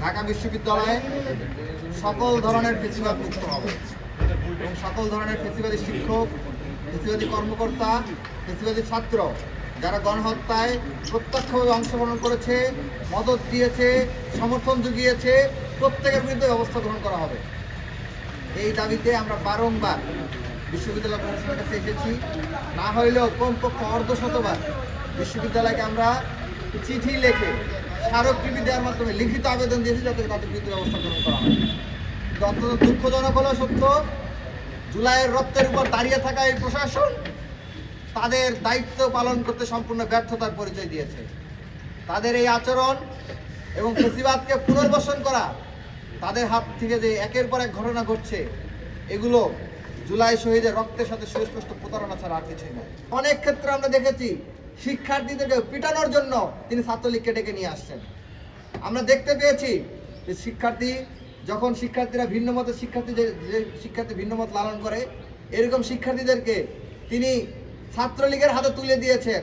ঢাকা বিশ্ববিদ্যালয়ে সকল ধরনের ফেসিবাদ মুক্ত হবে এবং সকল ধরনের ফেসিবাদী শিক্ষক, ফেসিবাদী কর্মকর্তা, ফেসিবাদী ছাত্র যারা গণহত্যায় প্রত্যক্ষভাবে অংশগ্রহণ করেছে, মদত দিয়েছে, সমর্থন জুগিয়েছে, প্রত্যেকের বিরুদ্ধে ব্যবস্থা গ্রহণ করা হবে। এই দাবিতে আমরা বারংবার বিশ্ববিদ্যালয় প্রশাসনের কাছে এসেছি। না হইলেও কমপক্ষে অর্ধশতবার বিশ্ববিদ্যালয়কে আমরা চিঠি লিখে, স্মারকলিপি দেওয়ার মাধ্যমে লিখিত আবেদন দিয়েছি যাতে তাদের বিরুদ্ধে ব্যবস্থা গ্রহণ করা হয়। অত্যন্ত দুঃখজনক হলেও সত্য, জুলাইয়ের রক্তের উপর দাঁড়িয়ে থাকা এই প্রশাসন তাদের দায়িত্ব পালন করতে সম্পূর্ণ ব্যর্থতার পরিচয় দিয়েছে। তাদের এই আচরণ এবং ফেসিবাদকে পুনর্বাসন করা, তাদের হাত থেকে যে একের পর এক ঘটনা ঘটছে, এগুলো জুলাই শহীদের রক্তের সাথে সুস্পষ্ট প্রতারণা ছাড়া আর কিছুই নয়। অনেক ক্ষেত্রে আমরা দেখেছি শিক্ষার্থীদেরকে পিটানোর জন্য তিনি ছাত্রলীগকে ডেকে নিয়ে আসছেন। আমরা দেখতে পেয়েছি যে শিক্ষার্থীরা ভিন্ন মতের শিক্ষার্থী ভিন্ন মত লালন করে, এরকম শিক্ষার্থীদেরকে তিনি ছাত্রলীগের হাতে তুলে দিয়েছেন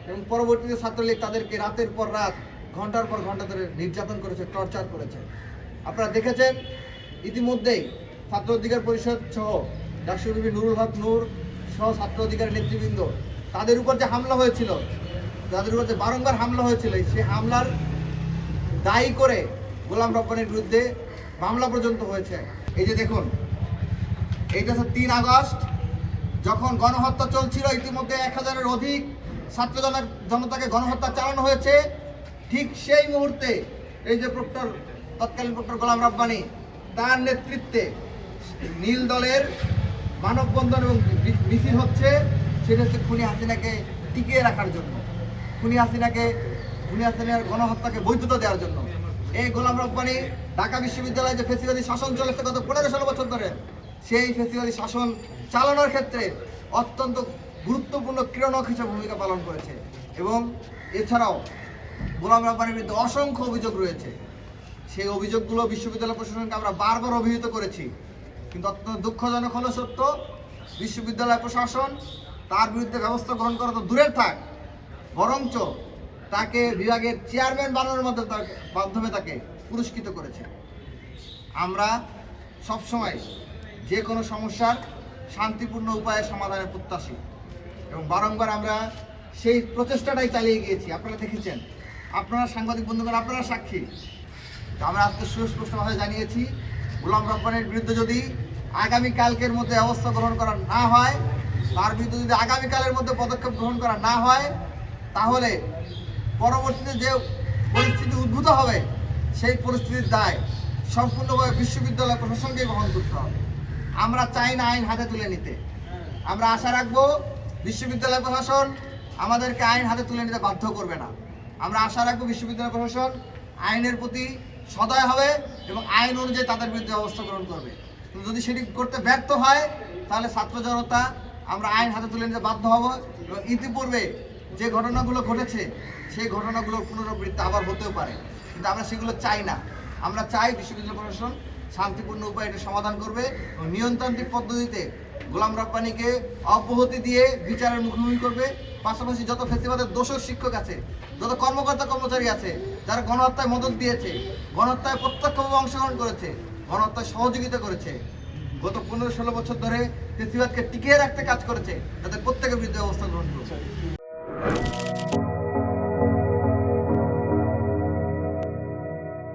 এবং পরবর্তীতে ছাত্রলীগ তাদেরকে রাতের পর রাত, ঘন্টার পর ঘন্টা ধরে নির্যাতন করেছে, টর্চার করেছে। আপনারা দেখেছেন ইতিমধ্যেই ছাত্র অধিকার পরিষদ সহ ডাকসুরবি নুরুল হক নূর সহ ছাত্র অধিকার নেতৃবৃন্দ, তাদের উপর যে হামলা হয়েছিল, তাদের উপর যে বারংবার হামলা হয়েছিল, সেই হামলার দায়ী করে গোলাম রব্বানীর বিরুদ্ধে মামলা পর্যন্ত হয়েছে। এই যে দেখুন, এইটা হচ্ছে 3 আগস্ট, যখন গণহত্যা চলছিল, ইতিমধ্যে 1000-এর অধিক ছাত্র জনতাকে গণহত্যা চালানো হয়েছে। ঠিক সেই মুহূর্তে এই যে তৎকালীন প্রক্টর গোলাম রব্বানী, তার নেতৃত্বে নীল দলের মানববন্ধন এবং মিছিল হচ্ছে, সেটা হচ্ছে খুনি হাসিনাকে টিকিয়ে রাখার জন্য, খুনি হাসিনার গণহত্যাকে বৈধতা দেওয়ার জন্য। এই গোলাম রব্বানী ঢাকা বিশ্ববিদ্যালয়ে যে ফেসিবাদী শাসন চলেছে গত 15-16 বছর ধরে, সেই ফেসিবাদী শাসন চালানোর ক্ষেত্রে অত্যন্ত গুরুত্বপূর্ণ ক্রীড়নক হিসেবে ভূমিকা পালন করেছে। এবং এছাড়াও গোলাম রব্বানীর বিরুদ্ধে অসংখ্য অভিযোগ রয়েছে। সেই অভিযোগগুলো বিশ্ববিদ্যালয় প্রশাসনকে আমরা বারবার অভিহিত করেছি, কিন্তু অত্যন্ত দুঃখজনক হলো সত্য, বিশ্ববিদ্যালয় প্রশাসন তার বিরুদ্ধে ব্যবস্থা গ্রহণ করা তো দূরের থাক, বরঞ্চ তাকে বিভাগের চেয়ারম্যান বানানোর মাধ্যমে তাকে পুরস্কৃত করেছে। আমরা সবসময় যে কোনো সমস্যার শান্তিপূর্ণ উপায়ে সমাধানের প্রত্যাশী এবং বারংবার আমরা সেই প্রচেষ্টাটাই চালিয়ে গিয়েছি। আপনারা দেখেছেন, আপনারা সাংবাদিক বন্ধুগণ, আপনারা সাক্ষী। আমরা আজকে সুস্পষ্টভাবে জানিয়েছি, গোলাম রব্বানীর বিরুদ্ধে যদি আগামীকালকের মধ্যে ব্যবস্থা গ্রহণ করা না হয়, তার বিরুদ্ধে যদি আগামীকালের মধ্যে পদক্ষেপ গ্রহণ করা না হয়, তাহলে পরবর্তীতে যে পরিস্থিতি উদ্ভূত হবে, সেই পরিস্থিতির দায় সম্পূর্ণভাবে বিশ্ববিদ্যালয় প্রশাসনকেই বহন করতে হবে। আমরা চাই না আইন হাতে তুলে নিতে। আমরা আশা রাখবো বিশ্ববিদ্যালয় প্রশাসন আমাদেরকে আইন হাতে তুলে নিতে বাধ্য করবে না। আমরা আশা রাখবো বিশ্ববিদ্যালয় প্রশাসন আইনের প্রতি সদয় হবে এবং আইন অনুযায়ী তাদের বিরুদ্ধে ব্যবস্থা গ্রহণ করবে। কিন্তু যদি সেটি করতে ব্যর্থ হয়, তাহলে ছাত্র জনতা আমরা আইন হাতে তুলে নিতে বাধ্য হব এবং ইতিপূর্বে যে ঘটনাগুলো ঘটেছে, সেই ঘটনাগুলোর পুনরাবৃত্তি আবার হতেও পারে, কিন্তু আমরা সেগুলো চাই না। আমরা চাই বিশ্ববিদ্যালয় প্রশাসন শান্তিপূর্ণ উপায়ে এটা সমাধান করবে এবং নিয়মতান্ত্রিক পদ্ধতিতে গোলাম রব্বানীকে অব্যাহতি দিয়ে বিচারের মুখোমুখি করবে। পাশাপাশি যত ফেসিবাদের দোষর শিক্ষক আছে, যত কর্মচারী আছে, যারা গণহত্যায় মদত দিয়েছে, গণহত্যায় প্রত্যক্ষভাবে অংশগ্রহণ করেছে, গণহত্যায় সহযোগিতা করেছে, গত 15-16 বছর ধরে ফেসিবাদকে টিকিয়ে রাখতে কাজ করেছে, তাদের প্রত্যেকের বিরুদ্ধে ব্যবস্থা গ্রহণ করেছে।